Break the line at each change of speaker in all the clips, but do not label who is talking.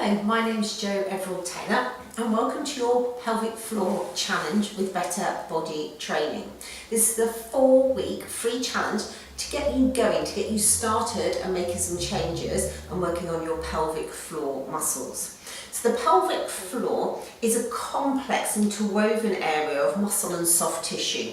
Hello, my name's Jo Everall-Taylor and welcome to your pelvic floor challenge with Better Body Training. This is the 4-week free challenge to get you going, to get you started and making some changes and working on your pelvic floor muscles. So the pelvic floor is a complex interwoven area of muscle and soft tissue.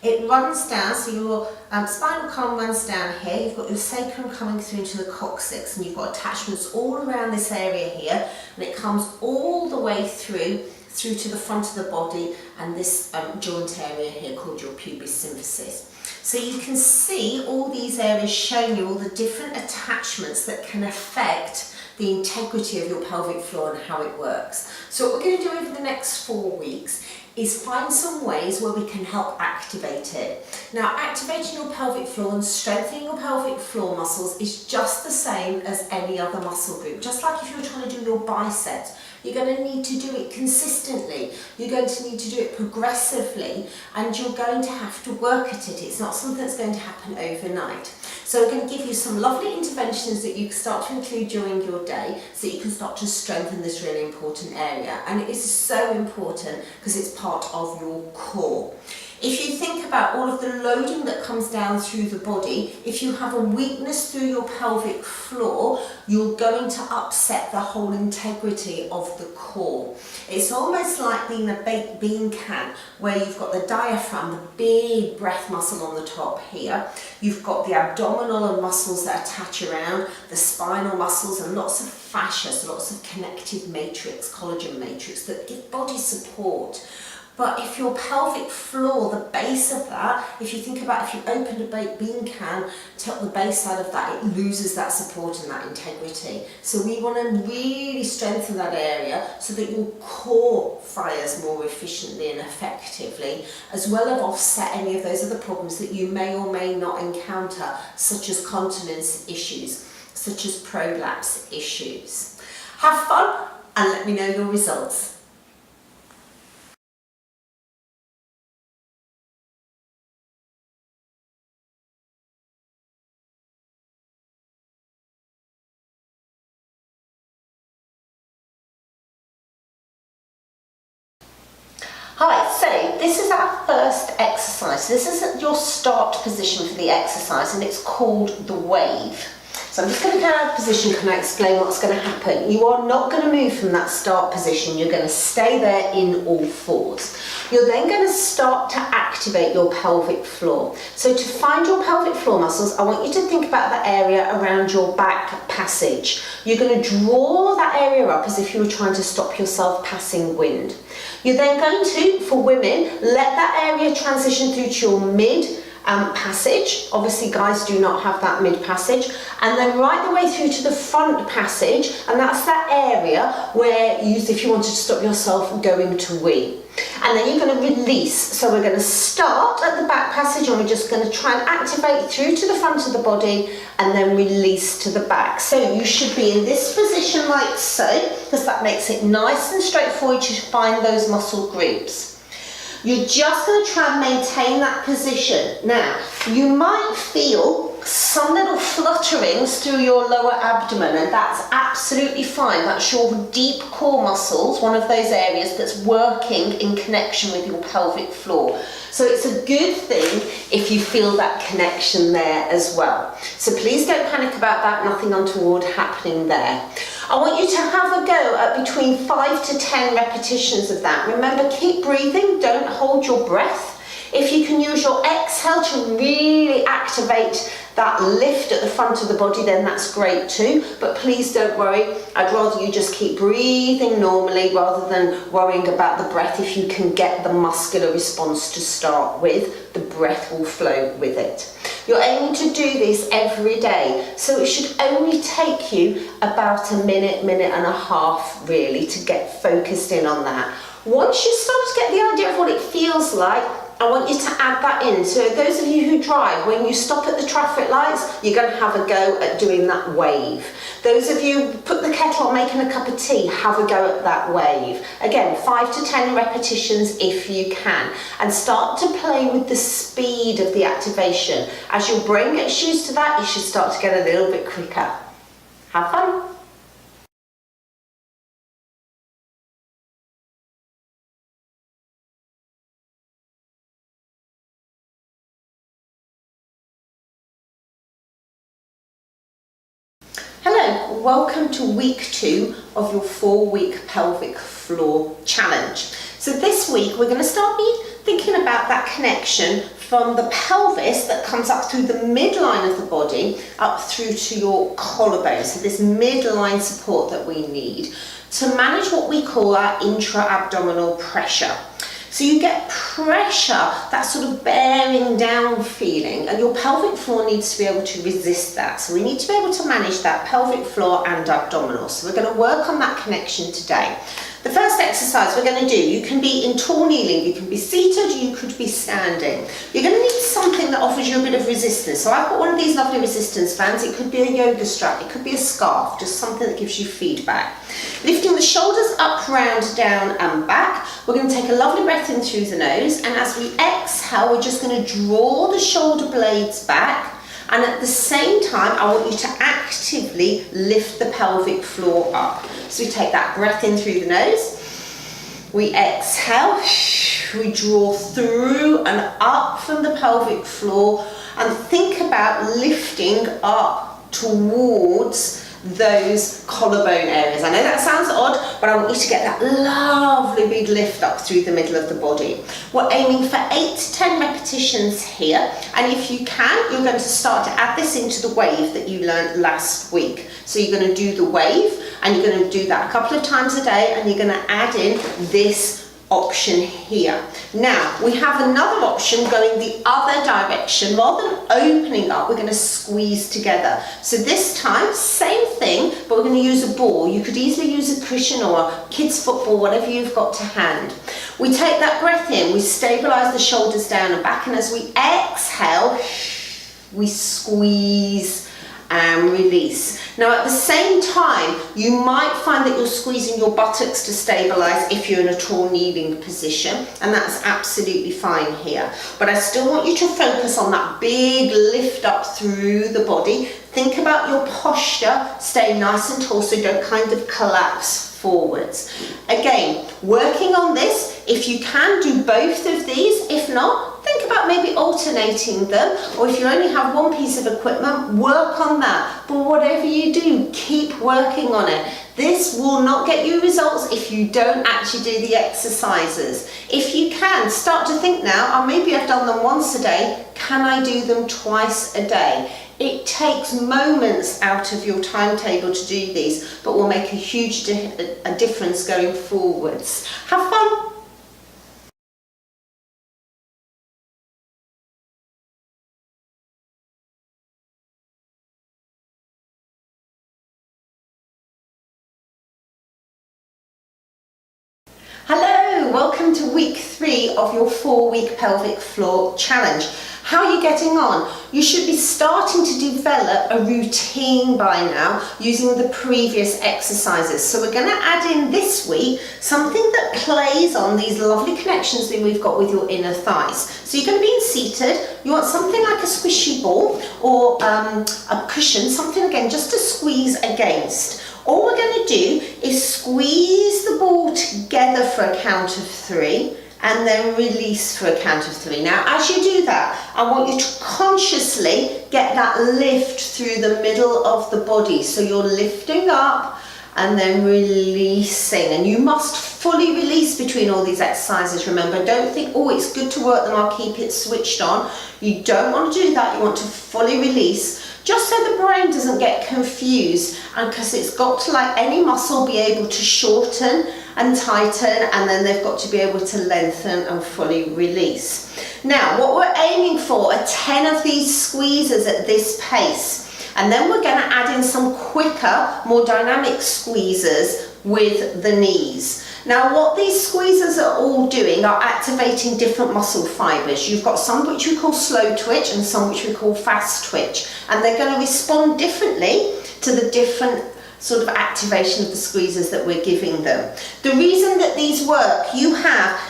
It runs down, so your spinal column runs down here, you've got your sacrum coming through into the coccyx, and you've got attachments all around this area here, and it comes all the way through to the front of the body and this joint area here called your pubis symphysis. So you can see all these areas showing you all the different attachments that can affect the integrity of your pelvic floor and how it works. So what we're going to do over the next 4 weeks is find some ways where we can help activate it. Now, activating your pelvic floor and strengthening your pelvic floor muscles is just the same as any other muscle group. Just like if you're trying to do your biceps, you're going to need to do it consistently, you're going to need to do it progressively, and you're going to have to work at it. It's not something that's going to happen overnight. So we're going to give you some lovely interventions that you can start to include during your day so that you can start to strengthen this really important area. And it is so important because it's part of your core. If you think about all of the loading that comes down through the body, if you have a weakness through your pelvic floor, you're going to upset the whole integrity of the core. It's almost like being a baked bean can, where you've got the diaphragm, the big breath muscle on the top here. You've got the abdominal muscles that attach around, the spinal muscles, and lots of fascia, so lots of connective matrix, collagen matrix that give body support. But if your pelvic floor, the base of that, if you think about if you opened a baked bean can, tip the base side of that, it loses that support and that integrity. So we want to really strengthen that area so that your core fires more efficiently and effectively, as well as offset any of those other problems that you may or may not encounter, such as continence issues, such as prolapse issues. Have fun and let me know your results. Hi, so this is our first exercise. This is your start position for the exercise and it's called the wave. So I'm just going to get out of position and explain what's going to happen. You are not going to move from that start position. You're going to stay there in all fours. You're then going to start to activate your pelvic floor. So to find your pelvic floor muscles, I want you to think about the area around your back passage. You're going to draw that area up as if you were trying to stop yourself passing wind. You're then going to, for women, let that area transition through to your mid passage. Obviously guys do not have that mid passage, and then right the way through to the front passage, and that's that area where you, if you wanted to stop yourself going to wee. And then you're going to release. So we're going to start at the back passage and we're just going to try and activate through to the front of the body and then release to the back. So you should be in this position like so, because that makes it nice and straightforward to find those muscle groups. You're just going to try and maintain that position. Now, you might feel some little flutterings through your lower abdomen, and that's absolutely fine. That's your deep core muscles, one of those areas that's working in connection with your pelvic floor. So it's a good thing if you feel that connection there as well. So please don't panic about that, nothing untoward happening there. I want you to have a go at between 5 to 10 repetitions of that. Remember, keep breathing, don't hold your breath. If you can use your exhale to really activate that lift at the front of the body, then that's great too. But please don't worry. I'd rather you just keep breathing normally rather than worrying about the breath. If you can get the muscular response to start with, the breath will flow with it. You're aiming to do this every day, so it should only take you about a minute, minute and a half really to get focused in on that. Once you start to get the idea of what it feels like, I want you to add that in. So those of you who drive, when you stop at the traffic lights, you're going to have a go at doing that wave. Those of you who put the kettle on making a cup of tea, have a go at that wave. Again, 5 to 10 repetitions if you can. And start to play with the speed of the activation. As your brain gets used to that, you should start to get a little bit quicker. Have fun. welcome to week 2 of your 4-week pelvic floor challenge. So this week we're going to start thinking about that connection from the pelvis that comes up through the midline of the body up through to your collarbone. So this midline support that we need to manage what we call our intra-abdominal pressure. So you get pressure, that sort of bearing down feeling, and your pelvic floor needs to be able to resist that. So we need to be able to manage that pelvic floor and abdominal. So we're going to work on that connection today. The first exercise we're going to do, you can be in tall kneeling, you can be seated, you could be standing. You're going to need something that offers you a bit of resistance. So I've got one of these lovely resistance bands. It could be a yoga strap, it could be a scarf, just something that gives you feedback. Lifting the shoulders up, round, down and back. We're going to take a lovely breath in through the nose, and as we exhale, we're just going to draw the shoulder blades back. And at the same time, I want you to actively lift the pelvic floor up. So we take that breath in through the nose. We exhale. We draw through and up from the pelvic floor and think about lifting up towards those collarbone areas. I know that sounds odd, but I want you to get that lovely big lift up through the middle of the body. We're aiming for 8 to 10 repetitions here, and if you can, you're going to start to add this into the wave that you learned last week. So you're going to do the wave, and you're going to do that a couple of times a day, and you're going to add in this option here. Now we have another option going the other direction. Rather than opening up, we're going to squeeze together. So this time, same thing, but we're going to use a ball. You could easily use a cushion or a kid's football, whatever you've got to hand. We take that breath in, we stabilize the shoulders down and back, and as we exhale, we squeeze and release. Now at the same time, you might find that you're squeezing your buttocks to stabilize if you're in a tall kneeling position, and that's absolutely fine here. But I still want you to focus on that big lift up through the body. Think about your posture, stay nice and tall so don't kind of collapse forwards. Again, working on this, if you can do both of these, if not, think about maybe alternating them, or if you only have one piece of equipment, work on that. But whatever you do, keep working on it. This will not get you results if you don't actually do the exercises. If you can, start to think now, maybe I've done them once a day, can I do them twice a day? It takes moments out of your timetable to do these, but will make a huge difference going forwards. Have fun. Hello, welcome to week 3 of your 4-week pelvic floor challenge. How are you getting on? You should be starting to develop a routine by now using the previous exercises. So we're going to add in this week something that plays on these lovely connections that we've got with your inner thighs. So you're going to be seated. You want something like a squishy ball or a cushion, something again just to squeeze against. All we're going to do is squeeze the ball together for a count of 3 and then release for a count of 3. Now as you do that, I want you to consciously get that lift through the middle of the body. So you're lifting up and then releasing, and you must fully release between all these exercises. Remember, don't think, oh, it's good to work them, I'll keep it switched on. You don't want to do that. You want to fully release, just so the brain doesn't get confused, and because it's got to, like any muscle, be able to shorten and tighten, and then they've got to be able to lengthen and fully release. Now what we're aiming for are 10 of these squeezes at this pace, and then we're going to add in some quicker, more dynamic squeezes with the knees. Now what these squeezes are all doing are activating different muscle fibres. You've got some which we call slow twitch and some which we call fast twitch, and they're going to respond differently to the different sort of activation of the squeezes that we're giving them. The reason that these work, you have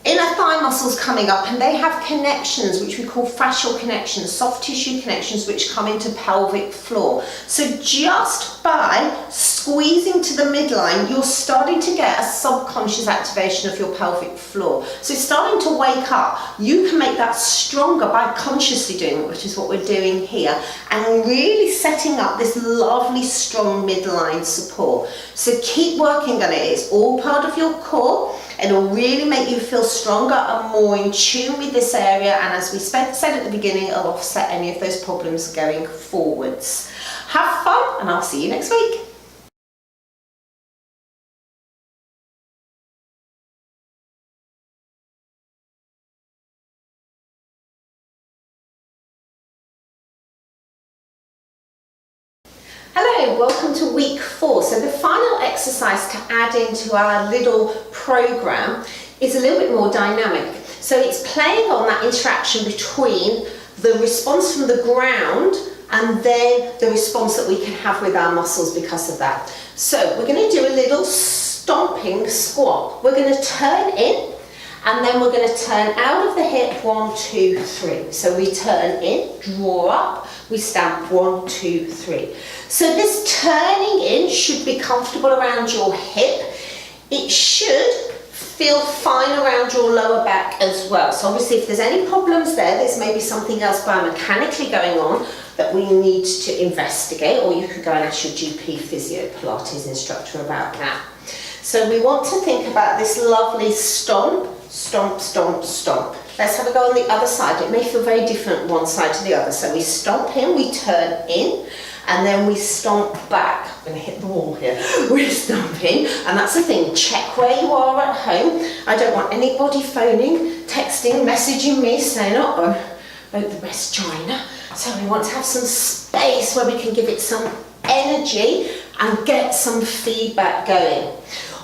inner thigh muscles muscles coming up, and they have connections which we call fascial connections, soft tissue connections, which come into pelvic floor. So just by squeezing to the midline, you're starting to get a subconscious activation of your pelvic floor. So it's starting to wake up. You can make that stronger by consciously doing it, which is what we're doing here, and really setting up this lovely strong midline support. So keep working on it. It's all part of your core. It'll really make you feel stronger and more in tune with this area, and as we said at the beginning, it'll offset any of those problems going forwards. Have fun, and I'll see you next week. Hello, welcome to week 4. So the final exercise to add into our little program is a little bit more dynamic. So it's playing on that interaction between the response from the ground and then the response that we can have with our muscles because of that. So we're going to do a little stomping squat. We're going to turn in, and then we're going to turn out of the hip, 1, 2, 3. So we turn in, draw up, we stamp 1, 2, 3. So this turning in should be comfortable around your hip. It should feel fine around your lower back as well. So obviously if there's any problems there's maybe something else biomechanically going on that we need to investigate, or you could go and ask your GP physio Pilates instructor about that. So we want to think about this lovely stomp, stomp, stomp, stomp. Let's have a go on the other side. It may feel very different one side to the other. So we stomp in, we turn in, and then we stomp back. I'm going to hit the wall here. We're stomping, and that's the thing. Check where you are at home. I don't want anybody phoning, texting, messaging me saying, uh-oh, vote the best joiner. So we want to have some space where we can give it some energy and get some feedback going.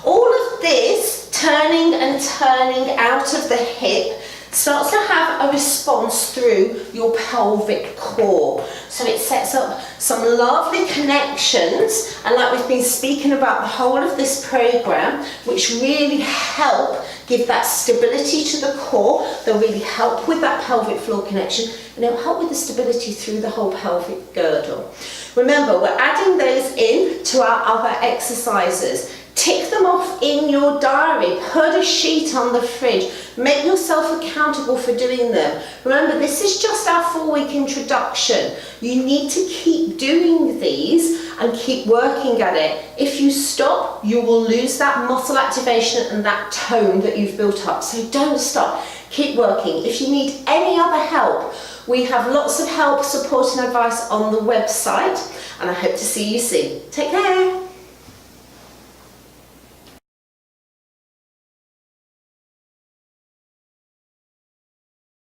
All of this turning and turning out of the hip starts to have a response through your pelvic core. So it sets up some lovely connections, and like we've been speaking about the whole of this program, which really help give that stability to the core. They'll really help with that pelvic floor connection, and it'll help with the stability through the whole pelvic girdle. Remember, we're adding those in to our other exercises. Tick them off in your diary, put a sheet on the fridge, make yourself accountable for doing them. Remember, this is just our 4-week introduction. You need to keep doing these and keep working at it. If you stop, you will lose that muscle activation and that tone that you've built up. So don't stop, keep working. If you need any other help, we have lots of help, support and advice on the website, and I hope to see you soon. Take care.